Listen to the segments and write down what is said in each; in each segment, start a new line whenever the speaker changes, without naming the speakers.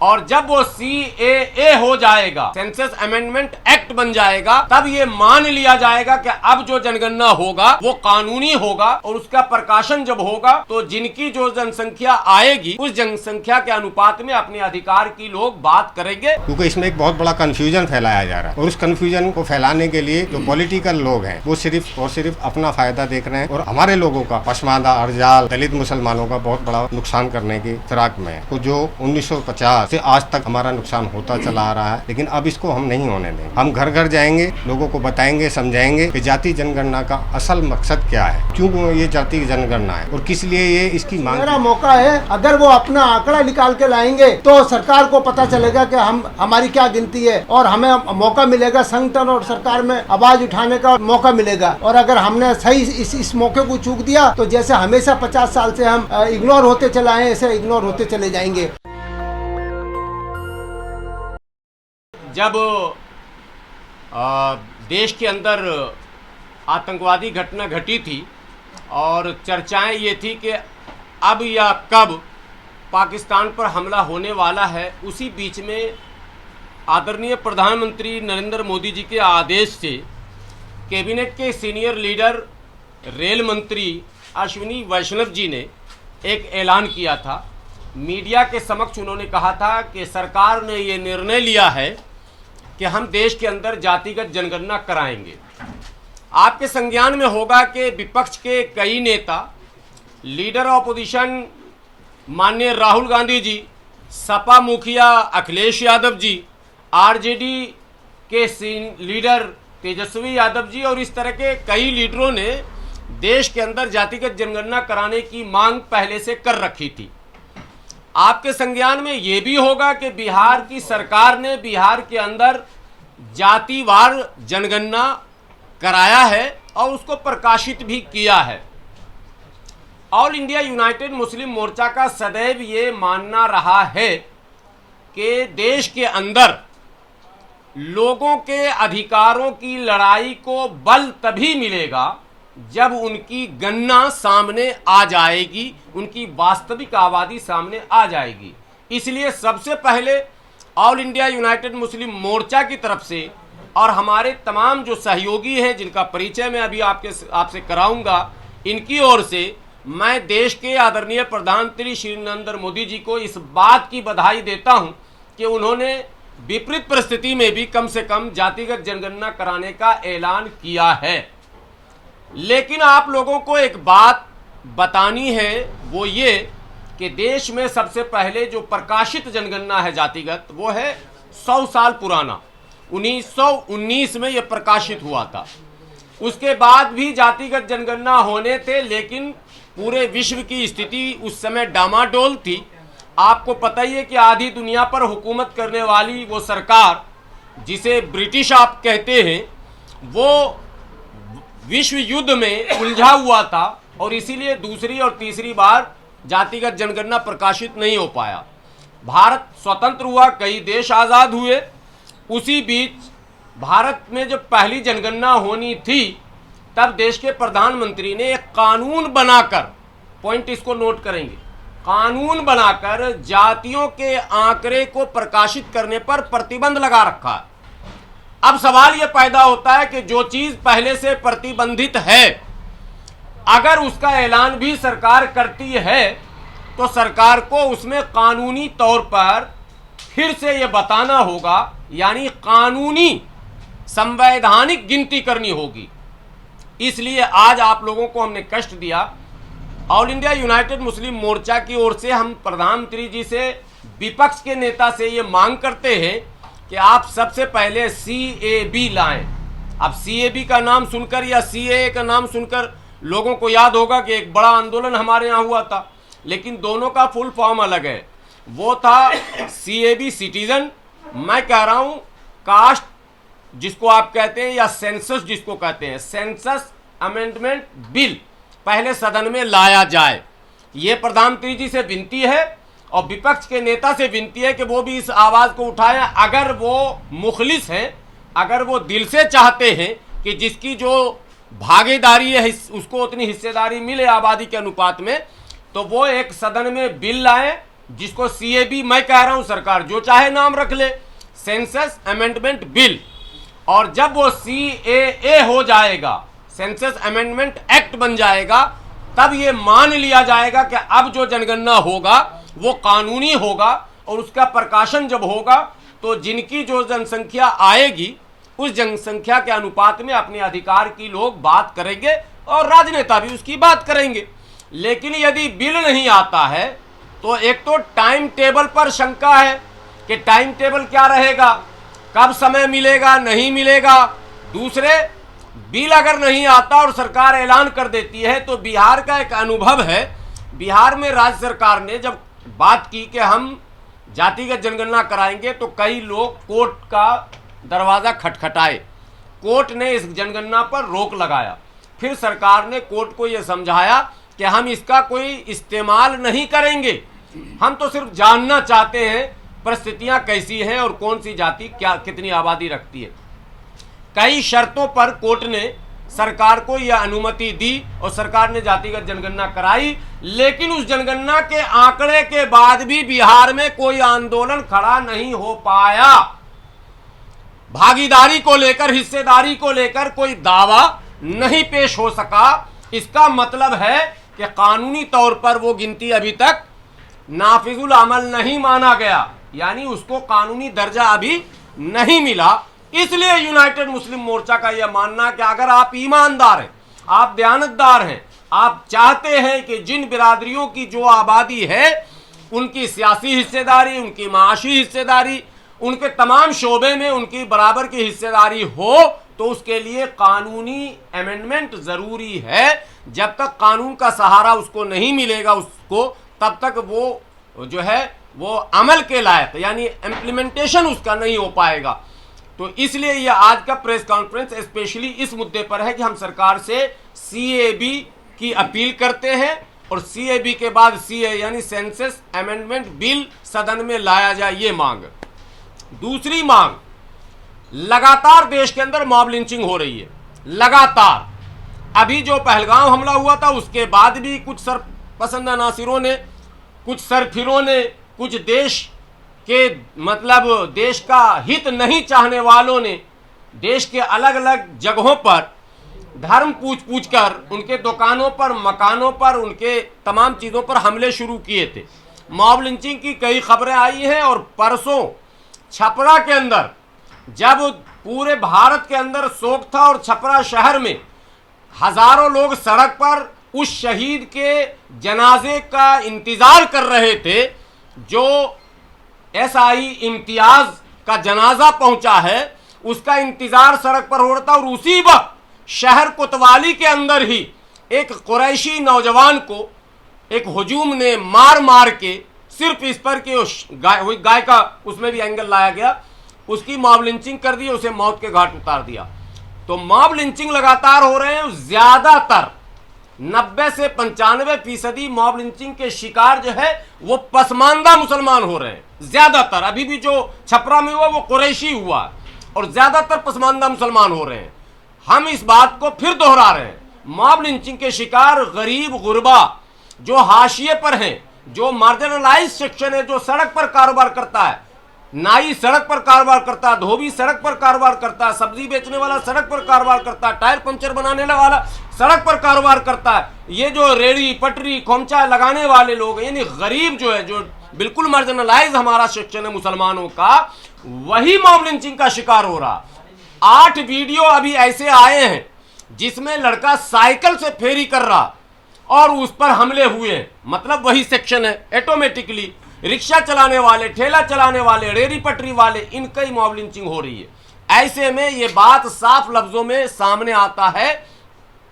और जब वो CAA हो जाएगा, सेंसस अमेंडमेंट एक्ट बन जाएगा, तब ये मान लिया जाएगा कि अब जो जनगणना होगा वो कानूनी होगा। और उसका प्रकाशन जब होगा तो जिनकी जो जनसंख्या आएगी उस जनसंख्या के अनुपात में अपने अधिकार की लोग बात करेंगे।
क्योंकि इसमें एक बहुत बड़ा कंफ्यूजन फैलाया जा रहा है और उस कंफ्यूजन को फैलाने के लिए जो पॉलिटिकल लोग हैं वो सिर्फ और सिर्फ अपना फायदा देख रहे हैं और हमारे लोगों का, पशमादा, अर्जाल, दलित मुसलमानों का बहुत बड़ा नुकसान करने की फिराक में है। तो जो 1950 से आज तक हमारा नुकसान होता चला आ रहा है, लेकिन अब इसको हम नहीं होने देंगे। हम घर घर जाएंगे, लोगों को बताएंगे, समझाएंगे कि जाति जनगणना का असल मकसद क्या है, क्यों ये जाति जनगणना है और किस लिए ये इसकी मांग।
मेरा मौका है, अगर वो अपना आंकड़ा निकाल के लाएंगे तो सरकार को पता चलेगा कि हमारी क्या गिनती है और हमें मौका मिलेगा संगठन और सरकार में आवाज उठाने का मौका मिलेगा। और अगर हमने सही इस मौके को चूक दिया तो जैसे हमेशा 50 साल से हम इग्नोर होते चले आए, ऐसे इग्नोर होते चले जाएंगे।
जब देश के अंदर आतंकवादी घटना घटी थी और चर्चाएं ये थी कि अब या कब पाकिस्तान पर हमला होने वाला है, उसी बीच में आदरणीय प्रधानमंत्री नरेंद्र मोदी जी के आदेश से कैबिनेट के सीनियर लीडर रेल मंत्री अश्विनी वैष्णव जी ने एक ऐलान किया था। मीडिया के समक्ष उन्होंने कहा था कि सरकार ने ये निर्णय लिया है कि हम देश के अंदर जातिगत जनगणना कराएंगे। आपके संज्ञान में होगा कि विपक्ष के कई नेता, लीडर ऑपोजिशन माननीय राहुल गांधी जी, सपा मुखिया अखिलेश यादव जी, आरजेडी के लीडर तेजस्वी यादव जी और इस तरह के कई लीडरों ने देश के अंदर जातिगत जनगणना कराने की मांग पहले से कर रखी थी। आपके संज्ञान में ये भी होगा कि बिहार की सरकार ने बिहार के अंदर जातिवार जनगणना कराया है और उसको प्रकाशित भी किया है। ऑल इंडिया यूनाइटेड मुस्लिम मोर्चा का सदैव ये मानना रहा है कि देश के अंदर लोगों के अधिकारों की लड़ाई को बल तभी मिलेगा जब उनकी गणना सामने आ जाएगी, उनकी वास्तविक आबादी सामने आ जाएगी। इसलिए सबसे पहले ऑल इंडिया यूनाइटेड मुस्लिम मोर्चा की तरफ से और हमारे तमाम जो सहयोगी हैं जिनका परिचय मैं अभी आपसे कराऊंगा, इनकी ओर से मैं देश के आदरणीय प्रधानमंत्री श्री नरेंद्र मोदी जी को इस बात की बधाई देता हूं कि उन्होंने विपरीत परिस्थिति में भी कम से कम जातिगत जनगणना कराने का ऐलान किया है। लेकिन आप लोगों को एक बात बतानी है, वो ये कि देश में सबसे पहले जो प्रकाशित जनगणना है जातिगत, वो है 100 साल पुराना, 1919 में ये प्रकाशित हुआ था। उसके बाद भी जातिगत जनगणना होने थे, लेकिन पूरे विश्व की स्थिति उस समय डामाडोल थी। आपको पता ही है कि आधी दुनिया पर हुकूमत करने वाली वो सरकार जिसे ब्रिटिश आप कहते हैं, वो विश्व युद्ध में उलझा हुआ था और इसीलिए दूसरी और तीसरी बार जातिगत जनगणना प्रकाशित नहीं हो पाया। भारत स्वतंत्र हुआ, कई देश आज़ाद हुए। उसी बीच भारत में जब पहली जनगणना होनी थी तब देश के प्रधानमंत्री ने एक कानून बनाकर, पॉइंट इसको नोट करेंगे, कानून बनाकर जातियों के आंकड़े को प्रकाशित करने पर प्रतिबंध लगा रखा है। अब सवाल यह पैदा होता है कि जो चीज पहले से प्रतिबंधित है, अगर उसका ऐलान भी सरकार करती है तो सरकार को उसमें कानूनी तौर पर फिर से यह बताना होगा, यानी कानूनी संवैधानिक गिनती करनी होगी। इसलिए आज आप लोगों को हमने कष्ट दिया। ऑल इंडिया यूनाइटेड मुस्लिम मोर्चा की ओर से हम प्रधानमंत्री जी से, विपक्ष के नेता से ये मांग करते हैं कि आप सबसे पहले CAB लाएं। अब CAB का नाम सुनकर या CAA का नाम सुनकर लोगों को याद होगा कि एक बड़ा आंदोलन हमारे यहाँ हुआ था, लेकिन दोनों का फुल फॉर्म अलग है। वो था CAB सिटीजन, मैं कह रहा हूँ कास्ट जिसको आप कहते हैं या सेंसस जिसको कहते हैं, सेंसस अमेंडमेंट बिल पहले सदन में लाया जाए। ये प्रधानमंत्री जी से विनती है और विपक्ष के नेता से विनती है कि वो भी इस आवाज़ को उठाएं। अगर वो मुखलिस हैं, अगर वो दिल से चाहते हैं कि जिसकी जो भागीदारी है उसको उतनी हिस्सेदारी मिले आबादी के अनुपात में, तो वो एक सदन में बिल लाएं जिसको CAB मैं कह रहा हूं, सरकार जो चाहे नाम रख ले, सेंसस अमेंडमेंट बिल, और जब वो CAA हो जाएगा, सेंसस अमेंडमेंट एक्ट बन जाएगा, तब ये मान लिया जाएगा कि अब जो जनगणना होगा वो कानूनी होगा, और उसका प्रकाशन जब होगा तो जिनकी जो जनसंख्या आएगी उस जनसंख्या के अनुपात में अपने अधिकार की लोग बात करेंगे और राजनेता भी उसकी बात करेंगे। लेकिन यदि बिल नहीं आता है तो एक तो टाइम टेबल पर शंका है कि टाइम टेबल क्या रहेगा, कब समय मिलेगा नहीं मिलेगा। दूसरे, बिल अगर नहीं आता और सरकार ऐलान कर देती है तो बिहार का एक अनुभव है, बिहार में राज्य सरकार ने जब बात की कि हम जातिगत जनगणना कराएंगे तो कई लोग कोर्ट का दरवाज़ा खटखटाए, कोर्ट ने इस जनगणना पर रोक लगाया। फिर सरकार ने कोर्ट को यह समझाया कि हम इसका कोई इस्तेमाल नहीं करेंगे, हम तो सिर्फ जानना चाहते हैं परिस्थितियां कैसी हैं और कौन सी जाति क्या कितनी आबादी रखती है। कई शर्तों पर कोर्ट ने सरकार को यह अनुमति दी और सरकार ने जातिगत जनगणना कराई। लेकिन उस जनगणना के आंकड़े के बाद भी बिहार में कोई आंदोलन खड़ा नहीं हो पाया। भागीदारी को लेकर, हिस्सेदारी को लेकर कोई दावा नहीं पेश हो सका। इसका मतलब है कि कानूनी तौर पर वो गिनती अभी तक नाफिजुल अमल नहीं माना गया, यानी उसको कानूनी दर्जा अभी नहीं मिला। इसलिए यूनाइटेड मुस्लिम मोर्चा का यह मानना कि अगर आप ईमानदार हैं, आप दयानतदार हैं, आप चाहते हैं कि जिन बिरादरियों की जो आबादी है उनकी सियासी हिस्सेदारी, उनकी माशी हिस्सेदारी, उनके तमाम शोबे में उनकी बराबर की हिस्सेदारी हो, तो उसके लिए कानूनी अमेंडमेंट जरूरी है। जब तक कानून का सहारा उसको नहीं मिलेगा उसको, तब तक वो जो है वो अमल के लायक यानी इम्प्लीमेंटेशन उसका नहीं हो पाएगा। तो इसलिए यह आज का प्रेस कॉन्फ्रेंस स्पेशली इस मुद्दे पर है कि हम सरकार से CAB की अपील करते हैं और CAB के बाद CA यानी सेंसस अमेंडमेंट बिल सदन में लाया जाए, ये मांग। दूसरी मांग, लगातार देश के अंदर मॉब लिंचिंग हो रही है, लगातार। अभी जो पहलगाम हमला हुआ था उसके बाद भी कुछ सरपसंद नासिरों ने, कुछ सरफिरों ने, कुछ देश के मतलब देश का हित नहीं चाहने वालों ने देश के अलग अलग जगहों पर धर्म पूछ कर उनके दुकानों पर, मकानों पर, उनके तमाम चीज़ों पर हमले शुरू किए थे। मॉब लिंचिंग की कई खबरें आई हैं और परसों छपरा के अंदर जब पूरे भारत के अंदर शोक था और छपरा शहर में हजारों लोग सड़क पर उस शहीद के जनाजे का इंतजार कर रहे थे, जो SI इम्तियाज का जनाजा पहुंचा है, उसका इंतजार सड़क पर हो रहा था। और उसी वक्त शहर कोतवाली के अंदर ही एक कुरैशी नौजवान को एक हुजूम ने मार मार के, सिर्फ इस पर कि गाय का उसमें भी एंगल लाया गया, उसकी मॉब लिंचिंग कर दी, उसे मौत के घाट उतार दिया। तो मॉब लिंचिंग लगातार हो रहे हैं। ज्यादातर 90 से 95% मॉब लिंचिंग के शिकार जो है वो पसमानदा मुसलमान हो रहे हैं। ज्यादातर अभी भी जो छपरा में हुआ वो कुरैशी हुआ और ज्यादातर पसमानदा मुसलमान हो रहे हैं। हम इस बात को फिर दोहरा रहे हैं, मॉब लिंचिंग के शिकार गरीब गुरबा जो हाशिए पर हैं, जो मार्जिनलाइज सेक्शन है, जो सड़क पर कारोबार करता है, नाई सड़क पर कारोबार करता है, धोबी सड़क पर कारोबार करता है, सब्जी बेचने वाला सड़क पर कारोबार करता है, टायर पंचर बनाने वाला सड़क पर कारोबार करता है, ये जो रेड़ी पटरी खोमचा लगाने वाले लोग, यानी गरीब जो है, जो बिल्कुल मार्जिनलाइज हमारा सेक्शन है मुसलमानों का, वही मॉब लिंचिंग का शिकार हो रहा। 8 वीडियो अभी ऐसे आए हैं जिसमें लड़का साइकिल से फेरी कर रहा और उस पर हमले हुए, मतलब वही सेक्शन है। ऑटोमेटिकली रिक्शा चलाने वाले, ठेला चलाने वाले, रेड़ी पटरी वाले, इनका ही मॉब लिंचिंग हो रही है। ऐसे में ये बात साफ लफ्जों में सामने आता है।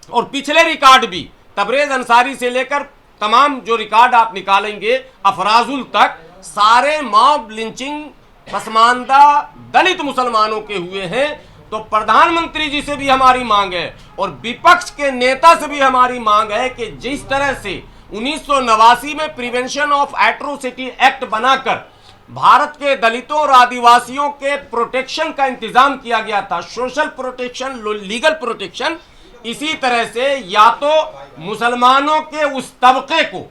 और पिछले रिकॉर्ड भी तबरेज अंसारी से लेकर तमाम जो रिकॉर्ड आप निकालेंगे अफराजुल तक, सारे मॉब लिंचिंग पसमानदा दलित मुसलमानों के हुए हैं। तो प्रधानमंत्री जी से भी हमारी मांग है और विपक्ष के नेता से भी हमारी मांग है कि जिस तरह से 1989 में प्रिवेंशन ऑफ एट्रोसिटी एक्ट बनाकर भारत के दलितों और आदिवासियों के प्रोटेक्शन का इंतजाम किया गया था, सोशल प्रोटेक्शन, लीगल प्रोटेक्शन, इसी तरह से या तो मुसलमानों के उस तबके को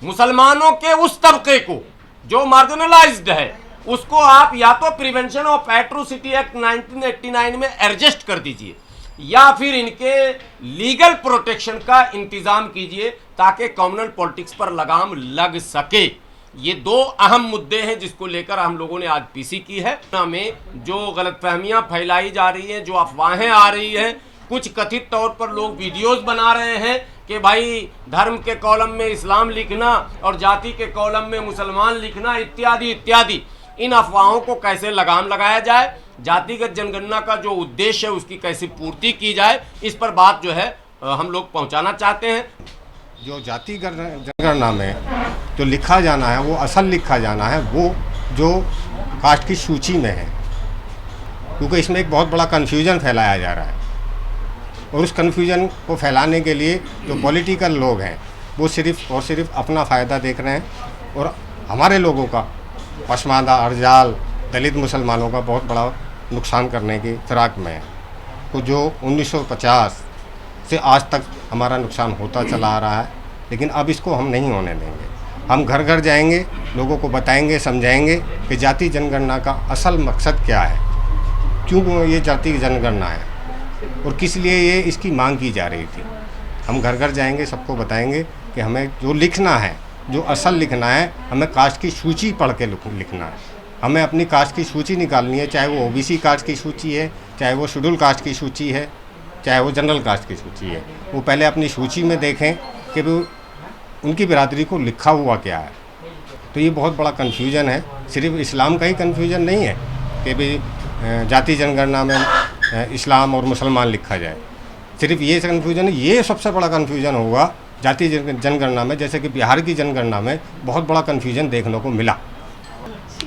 मुसलमानों के उस तबके को जो मार्जिनलाइज्ड है उसको आप या तो प्रिवेंशन ऑफ एट्रोसिटी एक्ट 1989 में एडजस्ट कर दीजिए या फिर इनके लीगल प्रोटेक्शन का इंतजाम कीजिए ताकि कम्युनल पॉलिटिक्स पर लगाम लग सके। ये दो अहम मुद्दे हैं जिसको लेकर हम लोगों ने आज पीसी की है। में जो गलतफहमियां फैलाई जा रही हैं, जो अफवाहें आ रही हैं, कुछ कथित तौर पर लोग वीडियोस बना रहे हैं कि भाई धर्म के कॉलम में इस्लाम लिखना और जाति के कॉलम में मुसलमान लिखना इत्यादि इत्यादि, इन अफवाहों को कैसे लगाम लगाया जाए, जातिगत जनगणना का जो उद्देश्य है उसकी कैसे पूर्ति की जाए, इस पर बात जो है हम लोग पहुंचाना चाहते हैं।
जो जातिगत जनगणना में जो लिखा जाना है वो असल लिखा जाना है वो जो कास्ट की सूची में है, क्योंकि इसमें एक बहुत बड़ा कन्फ्यूजन फैलाया जा रहा है और उस कन्फ्यूजन को फैलाने के लिए जो पॉलिटिकल लोग हैं वो सिर्फ़ और सिर्फ अपना फ़ायदा देख रहे हैं और हमारे लोगों का, पसमानदा, अर्जाल, दलित मुसलमानों का बहुत बड़ा नुकसान करने की फिराक में है। तो जो 1950 से आज तक हमारा नुकसान होता चला आ रहा है, लेकिन अब इसको हम नहीं होने देंगे। हम घर घर जाएंगे, लोगों को बताएंगे, समझाएंगे कि जाति जनगणना का असल मकसद क्या है, क्यों ये जाति जनगणना है और किस लिए ये इसकी मांग की जा रही थी। हम घर घर जाएंगे, सबको बताएंगे कि हमें जो लिखना है, जो असल लिखना है, हमें कास्ट की सूची पढ़ के लिखना है। हमें अपनी कास्ट की सूची निकालनी है, चाहे वो ओबीसी कास्ट की सूची है, चाहे वो शेड्यूल कास्ट की सूची है, चाहे वो जनरल कास्ट की सूची है। वो पहले अपनी सूची में देखें कि वो उनकी बिरादरी को लिखा हुआ क्या है। तो ये बहुत बड़ा कन्फ्यूजन है। सिर्फ इस्लाम का ही कन्फ्यूजन नहीं है कि भाई जाति जनगणना में इस्लाम और मुसलमान लिखा जाए, सिर्फ ये कन्फ्यूजन है। ये सबसे बड़ा कन्फ्यूजन होगा जाति जनगणना में, जैसे कि बिहार की जनगणना में बहुत बड़ा कन्फ्यूजन देखने को मिला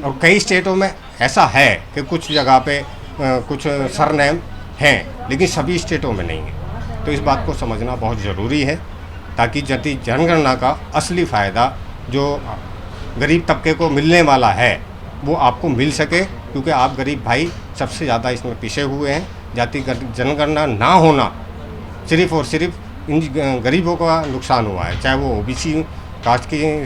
और कई स्टेटों में ऐसा है कि कुछ जगह पे कुछ सरनेम हैं लेकिन सभी स्टेटों में नहीं है। तो इस बात को समझना बहुत ज़रूरी है ताकि जाति जनगणना का असली फ़ायदा जो गरीब तबके को मिलने वाला है वो आपको मिल सके, क्योंकि आप गरीब भाई सबसे ज़्यादा इसमें पिछे हुए हैं। जाति जनगणना ना होना सिर्फ़ और सिर्फ इन गरीबों का नुकसान हुआ है, चाहे वो ओबीसी कास्ट की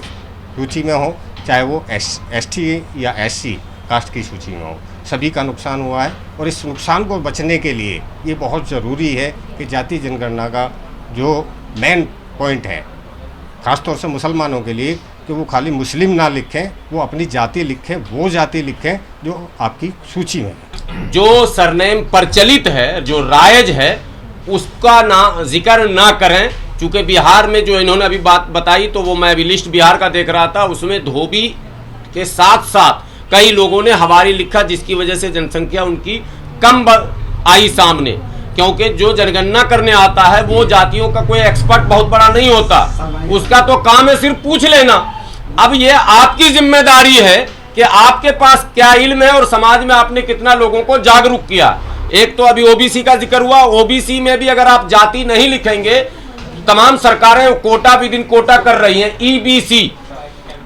सूची में हो, चाहे वो एसटी या एससी कास्ट की सूची में हो, सभी का नुकसान हुआ है। और इस नुकसान को बचने के लिए ये बहुत ज़रूरी है कि जाति जनगणना का जो मेन पॉइंट है, ख़ासतौर से मुसलमानों के लिए, कि वो खाली मुस्लिम ना लिखें, वो अपनी जाति लिखें, वो जाति लिखें जो आपकी सूची में है।
जो सरनेम प्रचलित है, जो राइज है, उसका ना जिक्र ना करें। चूँकि बिहार में जो इन्होंने अभी बात बताई तो वो मैं अभी लिस्ट बिहार का देख रहा था, उसमें धोबी के साथ साथ कई लोगों ने हवारी लिखा, जिसकी वजह से जनसंख्या उनकी कम आई सामने। क्योंकि जो जनगणना करने आता है वो जातियों का कोई एक्सपर्ट बहुत बड़ा नहीं होता, उसका तो काम है सिर्फ पूछ लेना। अब ये आपकी जिम्मेदारी है कि आपके पास क्या इल्म है और समाज में आपने कितना लोगों को जागरूक किया। एक तो अभी ओबीसी का जिक्र हुआ, ओबीसी में भी अगर आप जाति नहीं लिखेंगे, तमाम सरकारें कोटा विद इन कोटा कर रही हैं, ईबीसी।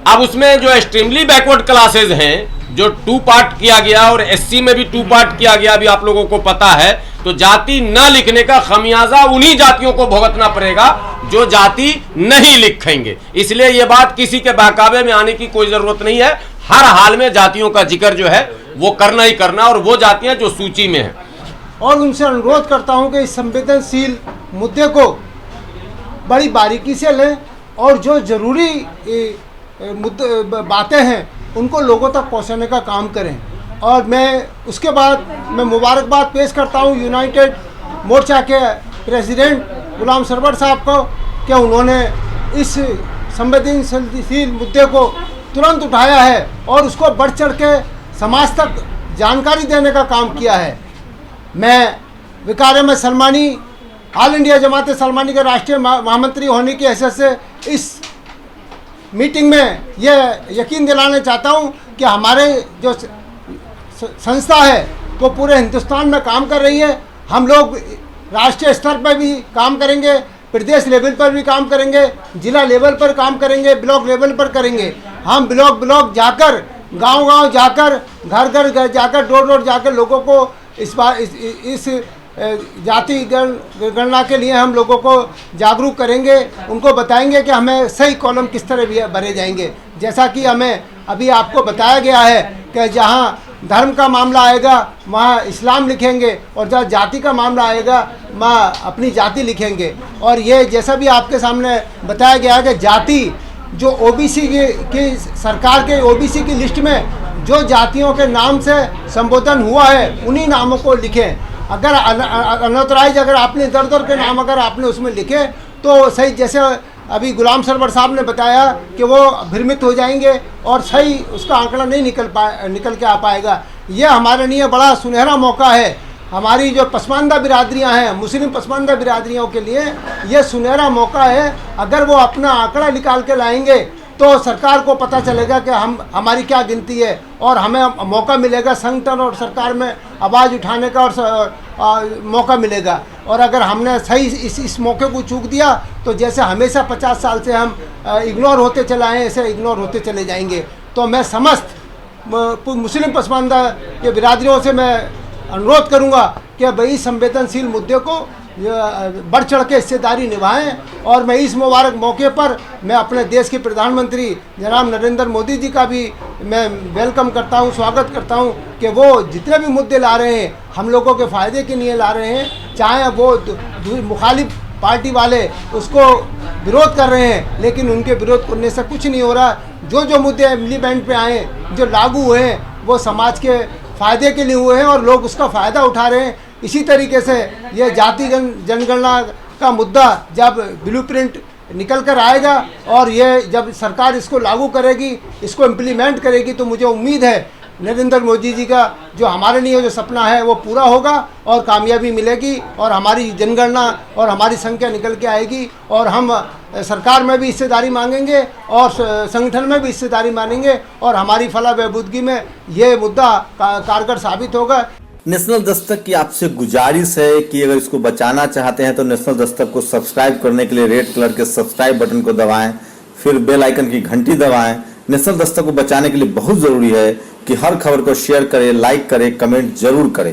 अब उसमें जो एक्सट्रीमली बैकवर्ड क्लासेज हैं, जो 2 पार्ट किया गया और एससी में भी 2 पार्ट किया गया, अभी आप लोगों को पता है। तो जाति न लिखने का खमियाजा उन्हीं जातियों को भुगतना पड़ेगा जो जाति नहीं लिखेंगे। इसलिए ये बात किसी के बहकावे में आने की कोई जरूरत नहीं है। हर हाल में जातियों का जिक्र जो है वो करना ही करना, और वो जातियां जो सूची में है।
और उनसे अनुरोध करता हूं कि इस संवेदनशील मुद्दे को बड़ी बारीकी से लें और जो जरूरी मुद्दे बातें हैं उनको लोगों तक पहुंचाने का काम करें। और मैं उसके बाद मैं मुबारकबाद पेश करता हूं यूनाइटेड मोर्चा के प्रेसिडेंट गुलाम सरवर साहब को कि उन्होंने इस संवेदनशील मुद्दे को तुरंत उठाया है और उसको बढ़ चढ़ के समाज तक जानकारी देने का काम किया है। मैं विकार अहमद सलमानी, ऑल इंडिया जमात सलमानी के राष्ट्रीय महामंत्री होने की हैसियत से इस मीटिंग में यह यकीन दिलाना चाहता हूं कि हमारे जो संस्था है वो पूरे हिंदुस्तान में काम कर रही है। हम लोग राष्ट्रीय स्तर पर भी काम करेंगे, प्रदेश लेवल पर भी काम करेंगे, जिला लेवल पर काम करेंगे, ब्लॉक लेवल पर करेंगे। हम ब्लॉक जाकर, गांव जाकर, घर घर जाकर, डोर जाकर लोगों को इस जाति गणना के लिए हम लोगों को जागरूक करेंगे, उनको बताएंगे कि हमें सही कॉलम किस तरह भरे जाएंगे। जैसा कि हमें अभी आपको बताया गया है कि जहाँ धर्म का मामला आएगा वहाँ इस्लाम लिखेंगे और जहाँ जाति का मामला आएगा वहाँ अपनी जाति लिखेंगे। और ये जैसा भी आपके सामने बताया गया है कि जाति जो ओबीसी की सरकार के ओबीसी की लिस्ट में जो जातियों के नाम से संबोधन हुआ है उन्हीं नामों को लिखें। अगर अनऑथराइज अगर आपने इधर उधर के नाम अगर आपने उसमें लिखे तो सही, जैसे अभी गुलाम सरवर साहब ने बताया कि वो भ्रमित हो जाएंगे और सही उसका आंकड़ा नहीं निकल के आ पाएगा। ये हमारे लिए बड़ा सुनहरा मौका है। हमारी जो पसमानदा बिरादरियां हैं, मुस्लिम पसमानदा बिरादरियों के लिए ये सुनहरा मौका है। अगर वो अपना आंकड़ा निकाल के लाएंगे तो सरकार को पता चलेगा कि हमारी क्या गिनती है और हमें मौका मिलेगा संगठन और सरकार में आवाज़ उठाने का और मौका मिलेगा। और अगर हमने सही इस मौके को चूक दिया तो जैसे हमेशा 50 साल से हम इग्नोर होते चले आए ऐसे इग्नोर होते चले जाएंगे। तो मैं समस्त मुस्लिम पसमानदा के बिरादरियों से मैं अनुरोध करूंगा कि भाई संवेदनशील मुद्दे को बढ़ चढ़ के हिस्सेदारी निभाएं। और मैं इस मुबारक मौके पर मैं अपने देश के प्रधानमंत्री जनाब नरेंद्र मोदी जी का भी मैं वेलकम करता हूं, स्वागत करता हूं कि वो जितने भी मुद्दे ला रहे हैं हम लोगों के फ़ायदे के लिए ला रहे हैं। चाहे वो मुखालिफ पार्टी वाले उसको विरोध कर रहे हैं लेकिन उनके विरोध करने से कुछ नहीं हो रहा। जो मुद्दे इम्प्लीमेंट पे आए जो लागू हुए हैं वो समाज के फ़ायदे के लिए हुए हैं और लोग उसका फ़ायदा उठा रहे हैं। इसी तरीके से ये जाति जनगणना का मुद्दा जब ब्लूप्रिंट निकल कर आएगा और ये जब सरकार इसको लागू करेगी, इसको इम्प्लीमेंट करेगी तो मुझे उम्मीद है नरेंद्र मोदी जी का जो हमारे लिए जो सपना है वो पूरा होगा और कामयाबी मिलेगी और हमारी जनगणना और हमारी संख्या निकल के आएगी और हम सरकार में भी हिस्सेदारी मांगेंगे और संगठन में भी हिस्सेदारी मांगेंगे और हमारी फलाह बहबूदगी में ये मुद्दा कारगर साबित होगा।
नेशनल दस्तक की आपसे गुजारिश है कि अगर इसको बचाना चाहते हैं तो नेशनल दस्तक को सब्सक्राइब करने के लिए रेड कलर के सब्सक्राइब बटन को दबाएं, फिर बेल आइकन की घंटी दबाएं। नेशनल दस्तक को बचाने के लिए बहुत जरूरी है कि हर खबर को शेयर करें, लाइक करें, कमेंट जरूर करें।